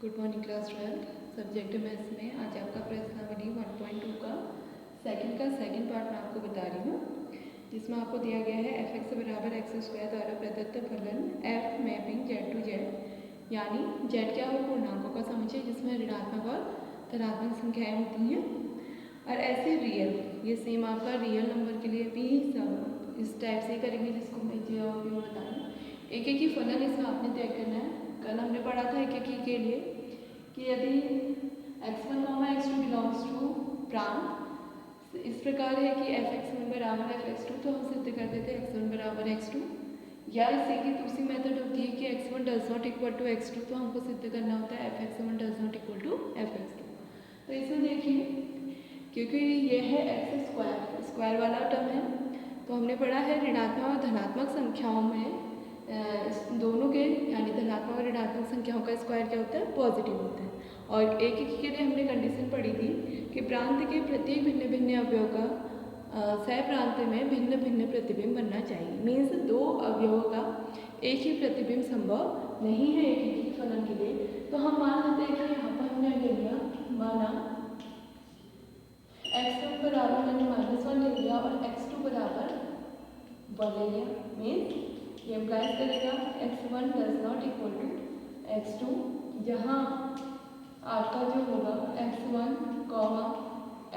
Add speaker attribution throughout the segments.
Speaker 1: Good morning class 12 subject maths में आज आपका प्रश्नावली 1.2 का सेकंड पार्ट मैं आपको बता रही हूँ, जिसमें आपको दिया गया है f(x) बराबर x² द्वारा प्रदत्त फलन f mapping z to z, यानी z क्या हो पूर्णांकों का समुच्चय जिसमें ऋणात्मक और धनात्मक संख्याएं होती हैं। और ऐसे रियल, ये सेम आपका रियल नंबर के लिए भी सब इस टाइप से ही करेंगे, जिसको मैं बताऊँ। एक एक ही फलन इसमें आपने तय करना है। कल हमने पढ़ा था एक एक ही के लिए कि यदि x1, x2 बिलोंग्स टू प्रांत इस प्रकार है कि f(x1) बराबर f(x2), तो हम सिद्ध कर देते हैं x1 बराबर x2। या इसी की दूसरी मेथड होती है कि x1 does not equal to x2, तो हमको सिद्ध करना होता है f(x1) does not equal to f(x2). तो इसमें देखिए, क्योंकि ये है x² स्क्वायर वाला टर्म है, तो हमने पढ़ा है ऋणात्मक और धनात्मक संख्याओं में इस दोनों के यानी धनात्मक और ऋणात्मक संख्याओं का स्क्वायर क्या होता है, पॉजिटिव होता है। और एक एक के लिए हमने कंडीशन पढ़ी थी कि प्रांत के प्रत्येक भिन्न भिन्न अवयव का सह प्रांत में भिन्न भिन्न प्रतिबिंब बनना चाहिए। मीन्स दो अवयवों का एक ही प्रतिबिंब संभव नहीं है एक ही फलन के लिए। तो हम मान लेते हैं कि यहाँ पर हमने ले लिया, माना x1 बराबर मैंने -1 ले लिया और x2 बराबर 1 ले लिया। मीन्स ये इम्प्लाइज करेगा x1 does not equal to x2, जहाँ आपका जो होगा x1,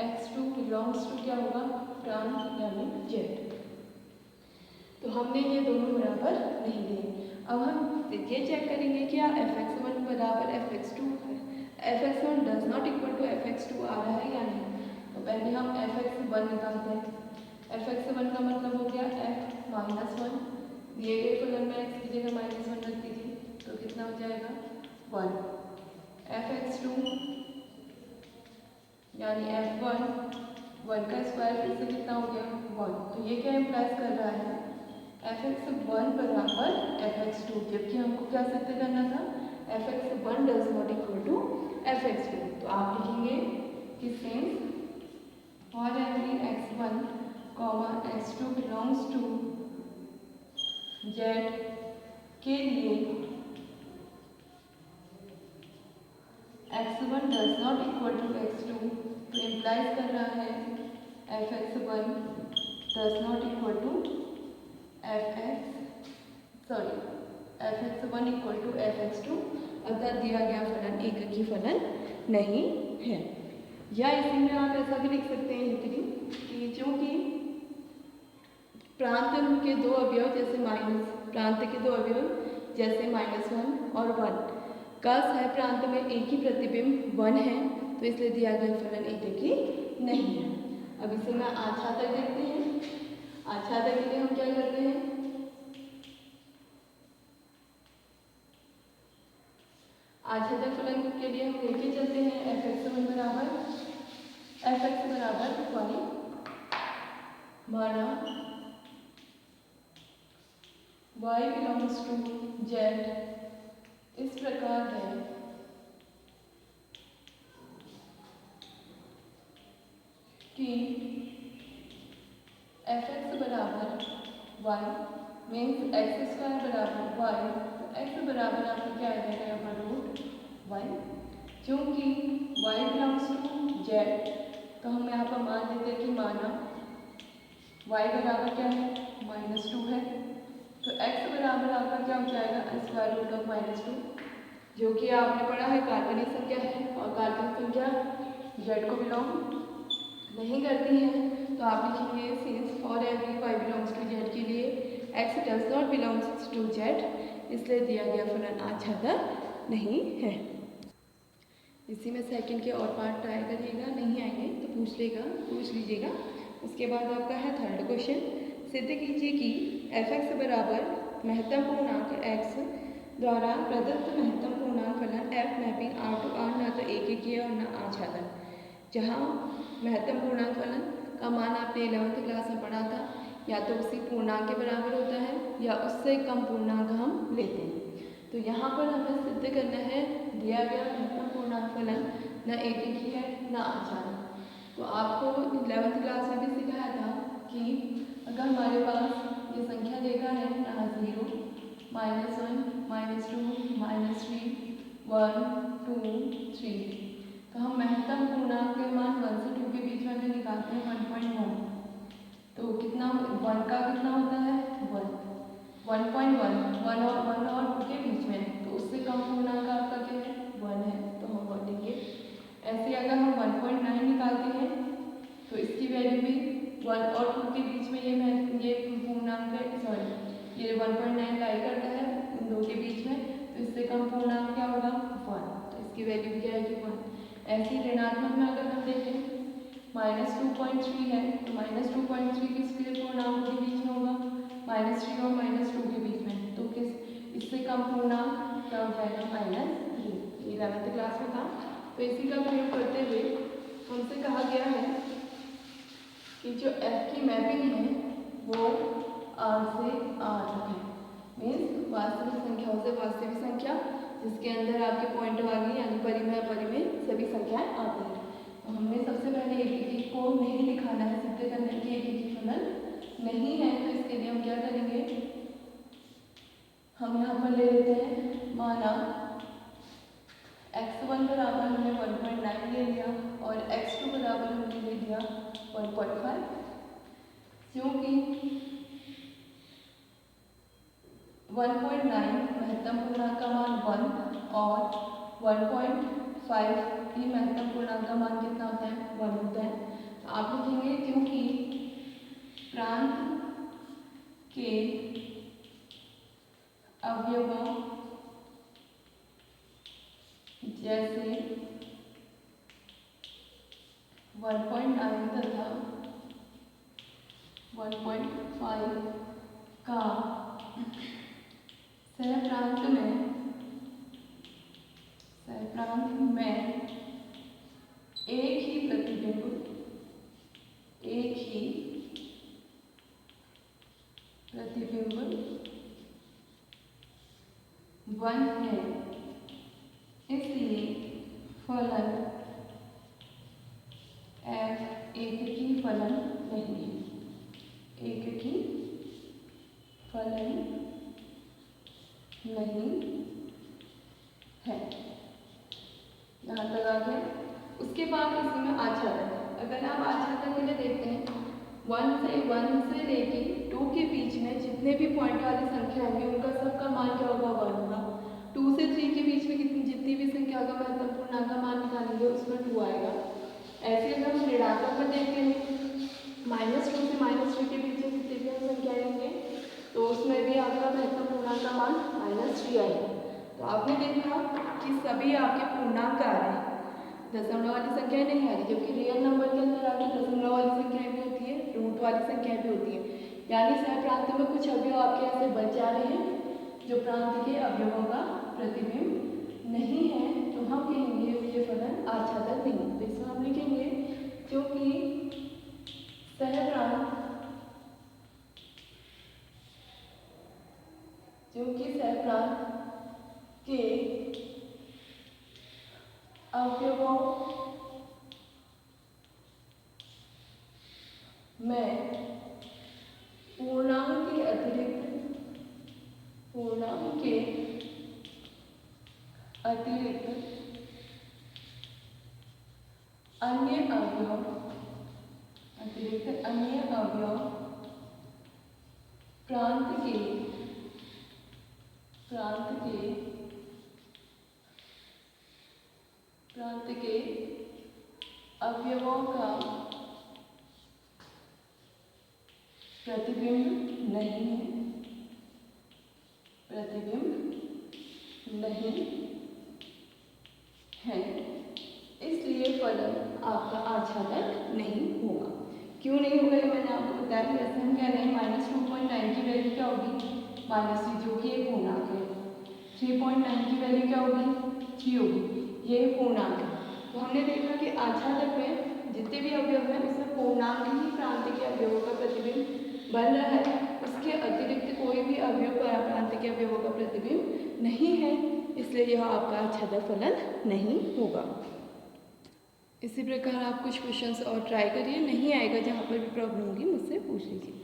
Speaker 1: x2 बिलोंग्स टू क्या होगा, प्रांत यानी z। तो हमने ये दोनों बराबर नहीं लिए। अब हम ये चेक करेंगे क्या f(x1) बराबर f(x2) है, f(x1) does not equal to f(x2) आ रहा है या नहीं। तो पहले हम f(x1) निकालते हैं। f(x1) का मतलब हो गया f-1, दिए गए फलन में x की जगह -1 रख दीजिए, तो कितना हो जाएगा 1। f(x2) यानी f1, 1 का स्क्वायर फिर से कितना हो गया 1। तो ये क्या इम्प्लाइज कर रहा है f(x1) बराबर f(x2), जबकि हमको क्या सिद्ध करना था f(x1) does not equal to f(x2). तो आप लिखेंगे कि since for every x1, x2 belongs to z के लिए x1 does not equal to x2, तो इम्प्लाइज कर रहा है f(x1) does not equal to f(x1) equal to f(x2), अर्थात दिया गया फलन एक ही फलन नहीं है। या इसी में आप ऐसा भी लिख सकते हैं कि चूंकि प्रांत के दो अवयव जैसे -1 और 1 का सह प्रांत में एक ही प्रतिबिंब 1 है, तो इसलिए दिया गया फलन एक ही नहीं है। अब इसे मैं आच्छादक देखते हैं। आच्छादक के लिए हम क्या करते हैं, आच्छादक फलन के लिए हम लेके चलते हैं f(x1) बराबर 1, माना y बिलोंग्स टू z इस प्रकार है कि f(x) बराबर 1 मीन्स x² बराबर y, तो x बराबर आपको क्या आ जाएगा यहाँ पर √1। क्योंकि y बिलोंग्स टू z, तो हम यहाँ पर मान लेते हैं कि माना y बराबर क्या है -2 है, तो x बराबर आपका क्या हो जाएगा √2, जो कि आपने पढ़ा है काल्पनिक संख्या है, और काल्पनिक संख्या z को बिलोंग नहीं करती है। तो आप लिखेंगे since for every y belongs to z के लिए x does not belongs to z, इसलिए दिया गया फलन आच्छादक नहीं है। इसी में सेकंड के और पार्ट ट्राई करिएगा, नहीं आएंगे तो पूछ लीजिएगा। उसके बाद आपका है थर्ड क्वेश्चन, सिद्ध कीजिए कि f(x) बराबर महत्तम पूर्णांक x द्वारा प्रदत्त महत्तम पूर्णांक फलन f mapping R to R ना तो एक ही है और ना आच्छादक। जहाँ महत्तम पूर्णांक फलन का मान आपने 11th क्लास में पढ़ा था, या तो उसी पूर्णांक के बराबर होता है या उससे कम पूर्णांक हम लेते हैं। तो यहाँ पर हमें सिद्ध करना है दिया गया महत्तम पूर्णांक फलन न एक ही है न आच्छादक। तो आपको 11th क्लास में भी सिखाया था कि अगर हमारे पास ये संख्या देखा है यहाँ 0, -1, -2, -3, 1, 2 3। तो हम महत्तम पूर्णांक के मान 1 से 2 के बीच में अगर निकालते हैं 1.1, तो कितना 1 का कितना होता है 1, 1.1 1 और 2 के बीच में, तो उससे कम पूर्णांक आपका क्या है 1 है, तो हम 1 लेंगे। ऐसे अगर हम 1.9 निकालते हैं तो इसकी वैल्यू भी 1 और 2 के बीच में ये पूर्णांक है, सॉरी ये 1.9 लाई करता है इन दो के बीच में, तो इससे कम पूर्णांक क्या होगा 1, तो इसकी वैल्यू क्या है कि 1। ऐसे ही ऋणात्मक में अगर हम देखें -2.3 है, तो -2.3 किसके पूर्णांक के बीच में होगा -3 और -2 के बीच में, तो किस इससे कम पूर्णांक क्या हो जाएगा -3। ये 11th क्लास में था। तो इसी का प्रयोग करते हुए हमसे कहा गया है कि जो f की मैपिंग है वो R से R तक है, मीन्स वास्तविक संख्याओं से वास्तविक संख्या जिसके अंदर आपके पॉइंट वाली यानी परिमेय अपरिमेय सभी संख्याएं आती हैं। तो हमने सबसे पहले एक को नहीं लिखाना है, सिद्ध करने की एक फलन नहीं है, तो इसके लिए हम क्या करेंगे, हम यहाँ पर ले लेते हैं माना x1 बराबर हमने 1.9 ले लिया और x2 बराबर हमने ले लिया 1.5, क्योंकि 1.9 महत्तम पूर्णांक का मान 1 और 1.5 ही महत्तम पूर्णांक का मान कितना होता है 1 होता है। तो आप लिखेंगे क्योंकि प्रांत के अवयवों जैसे 1.9 तथा 1.5 का सहप्रांत में एक ही प्रतिबिंब 1 है, इसलिए फलन f एककी फलन नहीं है, एककी फलन नहीं है। यहाँ तक आ गया। उसके बाद इसी में आच्छादन है। अगर आप आच्छादन के लिए देखते हैं 1 से लेके 2 के बीच में जितने भी पॉइंट वाली संख्या होंगी उनका सबका मान क्या होगा 1 होगा। 2 से 3 के बीच में जितनी भी संख्या का महत्तम पूर्णांक का मान निकालेंगे उसमें 2 आएगा। ऐसे अगर हम ऋणात्मक में देखते हैं -2 से -3 के बीच में जितनी भी हम संख्या लेंगे तो उसमें भी आपका महत्तम पूर्णांक का मान -3 आएगा। तो आपने देखा कि सभी आपके पूर्णांक आ रहे हैं, दशमलव वाली संख्याएं नहीं आ रही, जबकि रियल नंबर के अंदर आपकी दशमलव वाली संख्याएं भी होती है, रूट वाली संख्याएं भी होती है, यानी सहप्रांत में कुछ अवयव आपके यहाँ से बच जा रहे हैं जो प्रांत के अवयवों का प्रतिबिंब नहीं है, तो हम कहेंगे ये फलन आच्छादन नहीं। तो इसमें हम लिखेंगे क्योंकि सहप्रांत के अवयवों में पूर्णांक के अतिरिक्त अन्य अवयव प्रांत के अवयवों का प्रतिबिंब नहीं है, इसलिए फलन आपका आच्छादन नहीं होगा। क्यों नहीं होगा ये मैंने आपको बताया। जैसे हम कह रहे हैं -2.9 की वैल्यू क्या होगी -3, जो कि एक पूर्णांक है। 3.9 की वैल्यू क्या होगी 3 होगी, ये पूर्णांक है। तो हमने देखा कि आच्छादक में जितने भी अवयव हैं उसमें पूर्णांक ही प्रांत के अवयवों का प्रतिबिंब बन रहा है, उसके अतिरिक्त कोई भी अवयव प्रांत के अवयवों का प्रतिबिंब नहीं है, इसलिए यह आपका आच्छादक फलन नहीं होगा। इसी प्रकार आप कुछ क्वेश्चंस और ट्राई करिए, नहीं आएगा जहाँ पर भी प्रॉब्लम होगी मुझसे पूछ लीजिए।